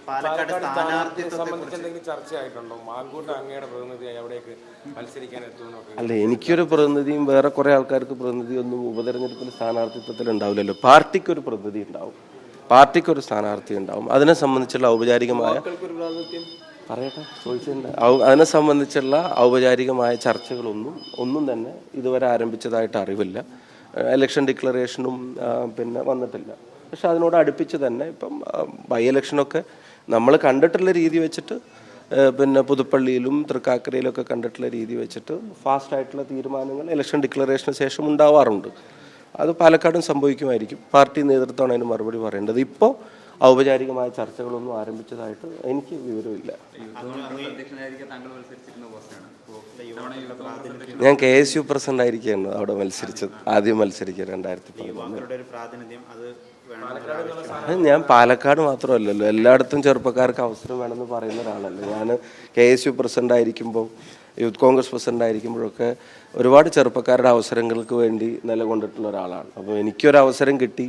പാലക്കാട് സംബന്ധിച്ച് എന്തെങ്കിലും ചർച്ചയായിട്ടുണ്ടോ? മാങ്കൂട്ട അങ്ങയുടെ പ്രതിനിധിയായി അവിടേക്ക് മത്സരിക്കാൻ എത്തുമെന്നൊക്കെ. അല്ല, എനിക്കൊരു പ്രതിനിധിയും വേറെ കുറേ ആൾക്കാർക്ക് പ്രതിനിധിയൊന്നും ഉപതെരഞ്ഞെടുപ്പിൽ സ്ഥാനാർത്ഥിത്വത്തിൽ ഉണ്ടാവില്ലല്ലോ. പാർട്ടിക്കൊരു പ്രതിനിധി ഉണ്ടാവും, പാർട്ടിക്കൊരു സ്ഥാനാർത്ഥി ഉണ്ടാവും. അതിനെ സംബന്ധിച്ചുള്ള ഔപചാരികമായ പറയട്ടെ ചോദിച്ചിട്ടുണ്ട്. അതിനെ സംബന്ധിച്ചുള്ള ഔപചാരികമായ ചർച്ചകളൊന്നും തന്നെ ഇതുവരെ ആരംഭിച്ചതായിട്ട് അറിവില്ല. ഇലക്ഷൻ ഡിക്ലറേഷനും പിന്നെ വന്നിട്ടില്ല. പക്ഷെ അതിനോട് അടുപ്പിച്ച് തന്നെ ഇപ്പം ബൈ ഇലക്ഷനൊക്കെ നമ്മൾ കണ്ടിട്ടുള്ള രീതി വെച്ചിട്ട് പിന്നെ പുതുപ്പള്ളിയിലും തൃക്കാക്കരയിലൊക്കെ കണ്ടിട്ടുള്ള രീതി വെച്ചിട്ട് ഫാസ്റ്റായിട്ടുള്ള തീരുമാനങ്ങൾ ഇലക്ഷൻ ഡിക്ലറേഷന് ശേഷം ഉണ്ടാവാറുണ്ട്. അത് പാലക്കാടും സംഭവിക്കുമായിരിക്കും. പാർട്ടി നേതൃത്വമാണ് അതിന് മറുപടി പറയേണ്ടത്. ഇപ്പോൾ ഔപചാരികമായ ചർച്ചകളൊന്നും ആരംഭിച്ചതായിട്ട് എനിക്ക് വിവരമില്ല. ഞാൻ KSU പ്രസിഡന്റ് ആയിരിക്കുകയാണ് അവിടെ മത്സരിച്ചത്. ആദ്യം മത്സരിക്കുക 2013. ഞാൻ പാലക്കാട് മാത്രമല്ലല്ലോ, എല്ലായിടത്തും ചെറുപ്പക്കാർക്ക് അവസരം വേണമെന്ന് പറയുന്ന ഒരാളല്ല. ഞാൻ KSU പ്രസിഡന്റ് ആയിരിക്കുമ്പോൾ, യൂത്ത് കോൺഗ്രസ് പ്രസിഡന്റ് ആയിരിക്കുമ്പോഴൊക്കെ ഒരുപാട് ചെറുപ്പക്കാരുടെ അവസരങ്ങൾക്ക് വേണ്ടി നിലകൊണ്ടിട്ടുള്ള ഒരാളാണ്. അപ്പോൾ എനിക്കൊരു അവസരം കിട്ടി,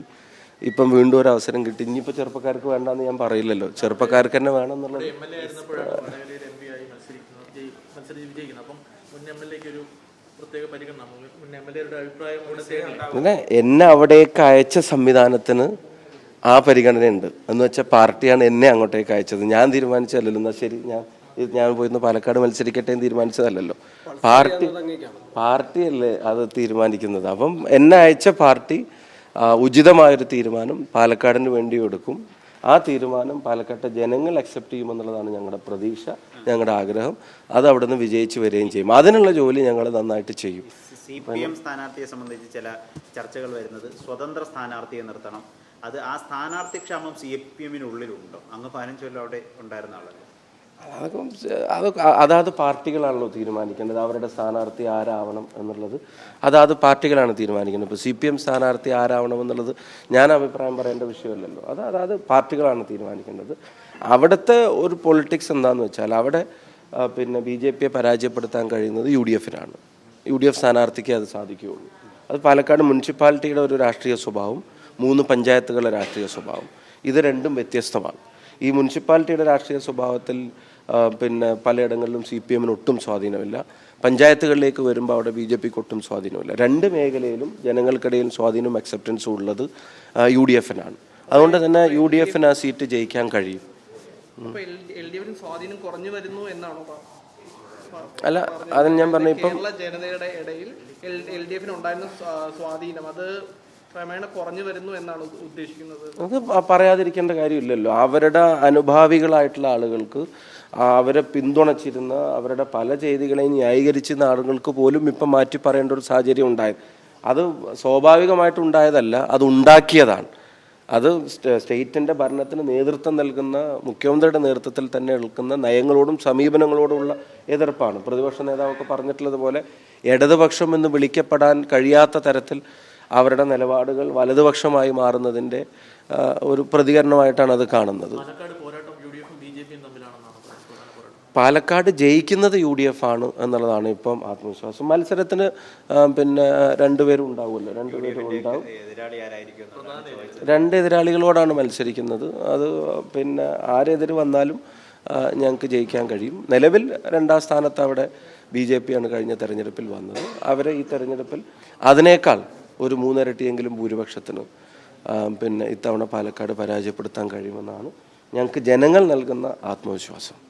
ഇപ്പം വീണ്ടും ഒരു അവസരം കിട്ടി. ഇനിയിപ്പോൾ ചെറുപ്പക്കാർക്ക് വേണ്ടെന്ന് ഞാൻ പറയില്ലല്ലോ, ചെറുപ്പക്കാർക്ക് തന്നെ വേണം എന്നുള്ളത്. പിന്നെ എന്നെ അവിടേക്ക് അയച്ച സംവിധാനത്തിന് ആ പരിഗണനയുണ്ട്. എന്ന് വെച്ചാൽ പാർട്ടിയാണ് എന്നെ അങ്ങോട്ടേക്ക് അയച്ചത്, ഞാൻ തീരുമാനിച്ചതല്ലല്ലോ. എന്നാൽ ശരി, ഞാൻ പോയിരുന്ന പാലക്കാട് മത്സരിക്കട്ടെ എന്ന് തീരുമാനിച്ചതല്ലല്ലോ, പാർട്ടിയല്ലേ അത് തീരുമാനിക്കുന്നത്. അപ്പം എന്നെ അയച്ച പാർട്ടി ഉചിതമായൊരു തീരുമാനം പാലക്കാടിന് വേണ്ടി എടുക്കും. ആ തീരുമാനം പാലക്കാട്ടെ ജനങ്ങൾ അക്സെപ്റ്റ് ചെയ്യുമെന്നുള്ളതാണ് ഞങ്ങളുടെ പ്രതീക്ഷ, ഞങ്ങളുടെ ആഗ്രഹം. അത് അവിടെ നിന്ന് വിജയിച്ച് വരികയും ചെയ്യും. അതിനുള്ള ജോലി ഞങ്ങൾ നന്നായിട്ട് ചെയ്യും. CPM സ്ഥാനാർത്ഥിയെ സംബന്ധിച്ച് ചില ചർച്ചകൾ വരുന്നത് സ്വതന്ത്ര സ്ഥാനാർത്ഥിയെ നിർത്തണം. ആ സ്ഥാനാർത്ഥി ക്ഷാമം CPM-നുള്ളിലുണ്ടോ? അങ്ങ് 15 കൊല്ലം അവിടെ ഉണ്ടായിരുന്ന ആളല്ലേ. അതാത് പാർട്ടികളാണല്ലോ തീരുമാനിക്കേണ്ടത്. അവരുടെ സ്ഥാനാർത്ഥി ആരാവണം എന്നുള്ളത് അതാത് പാർട്ടികളാണ് തീരുമാനിക്കുന്നത്. ഇപ്പോൾ CPM സ്ഥാനാർത്ഥി ആരാവണം എന്നുള്ളത് ഞാൻ അഭിപ്രായം പറയേണ്ട വിഷയമല്ലല്ലോ, അതാത് പാർട്ടികളാണ് തീരുമാനിക്കേണ്ടത്. അവിടുത്തെ ഒരു പൊളിറ്റിക്സ് എന്താണെന്ന് വെച്ചാൽ അവിടെ പിന്നെ BJP-യെ പരാജയപ്പെടുത്താൻ കഴിയുന്നത് UDF-നാണ്. UDF സ്ഥാനാർത്ഥിക്ക് അത് സാധിക്കുകയുള്ളൂ. അത് പാലക്കാട് മുനിസിപ്പാലിറ്റിയുടെ ഒരു രാഷ്ട്രീയ സ്വഭാവം, 3 പഞ്ചായത്തുകളുടെ രാഷ്ട്രീയ സ്വഭാവം, ഇത് രണ്ടും വ്യത്യസ്തമാണ്. ഈ മുനിസിപ്പാലിറ്റിയുടെ രാഷ്ട്രീയ സ്വഭാവത്തിൽ പിന്നെ പലയിടങ്ങളിലും CPM-ന് ഒട്ടും സ്വാധീനമില്ല. പഞ്ചായത്തുകളിലേക്ക് വരുമ്പോൾ അവിടെ BJP-ക്ക് ഒട്ടും സ്വാധീനമില്ല. 2 മേഖലയിലും ജനങ്ങൾക്കിടയിൽ സ്വാധീനവും അക്സെപ്റ്റൻസും ഉള്ളത് UDF-നാണ്. അതുകൊണ്ട് തന്നെ UDF-ന് ആ സീറ്റ് ജയിക്കാൻ കഴിയും. അല്ല, അതിന് ഞാൻ പറഞ്ഞ ഇപ്പം ജനതയുടെ ഇടയിൽ LDF-ന് ഉണ്ടായിരുന്ന സ്വാധീനം അത് കുറഞ്ഞു വരുന്നു എന്നാണ് ഉദ്ദേശിക്കുന്നത്. അത് പറയാതിരിക്കേണ്ട കാര്യമില്ലല്ലോ. അവരുടെ അനുഭാവികളായിട്ടുള്ള ആളുകൾക്ക്, അവരെ പിന്തുണച്ചിരുന്ന, അവരുടെ പല ചെയ്തികളെയും ന്യായീകരിച്ചിരുന്ന ആളുകൾക്ക് പോലും ഇപ്പം മാറ്റി പറയേണ്ട ഒരു സാഹചര്യം ഉണ്ടായത്. അത് സ്വാഭാവികമായിട്ടുണ്ടായതല്ല, അത് ഉണ്ടാക്കിയതാണ്. അത് സ്റ്റേറ്റിൻ്റെ ഭരണത്തിന് നേതൃത്വം നൽകുന്ന മുഖ്യമന്ത്രിയുടെ നേതൃത്വത്തിൽ തന്നെ എടുക്കുന്ന നയങ്ങളോടും സമീപനങ്ങളോടുമുള്ള എതിർപ്പാണ്. പ്രതിപക്ഷ നേതാവൊക്കെ പറഞ്ഞിട്ടുള്ളതുപോലെ ഇടതുപക്ഷം എന്ന് വിളിക്കപ്പെടാൻ കഴിയാത്ത തരത്തിൽ അവരുടെ നിലപാടുകൾ വലതുപക്ഷമായി മാറുന്നതിൻ്റെ ഒരു പ്രതികരണമായിട്ടാണ് അത് കാണുന്നത്. പാലക്കാട് ജയിക്കുന്നത് UDF ആണ് എന്നുള്ളതാണ് ഇപ്പം ആത്മവിശ്വാസം. മത്സരത്തിന് പിന്നെ 2 പേരും ഉണ്ടാവുമല്ലോ, 2 പേരും ഉണ്ടാവും. 2 എതിരാളികളോടാണ് മത്സരിക്കുന്നത്. അത് പിന്നെ ആരെതിര് വന്നാലും ഞങ്ങൾക്ക് ജയിക്കാൻ കഴിയും. നിലവിൽ 2ാം സ്ഥാനത്ത് അവിടെ BJP-ആണ് കഴിഞ്ഞ തെരഞ്ഞെടുപ്പിൽ വന്നത്. അവരെ ഈ തെരഞ്ഞെടുപ്പിൽ അതിനേക്കാൾ ഒരു 3 ഇരട്ടിയെങ്കിലും ഭൂരിപക്ഷത്തിന് പിന്നെ ഇത്തവണ പാലക്കാട് പരാജയപ്പെടുത്താൻ കഴിയുമെന്നാണ് ഞങ്ങൾക്ക് ജനങ്ങൾ നൽകുന്ന ആത്മവിശ്വാസം.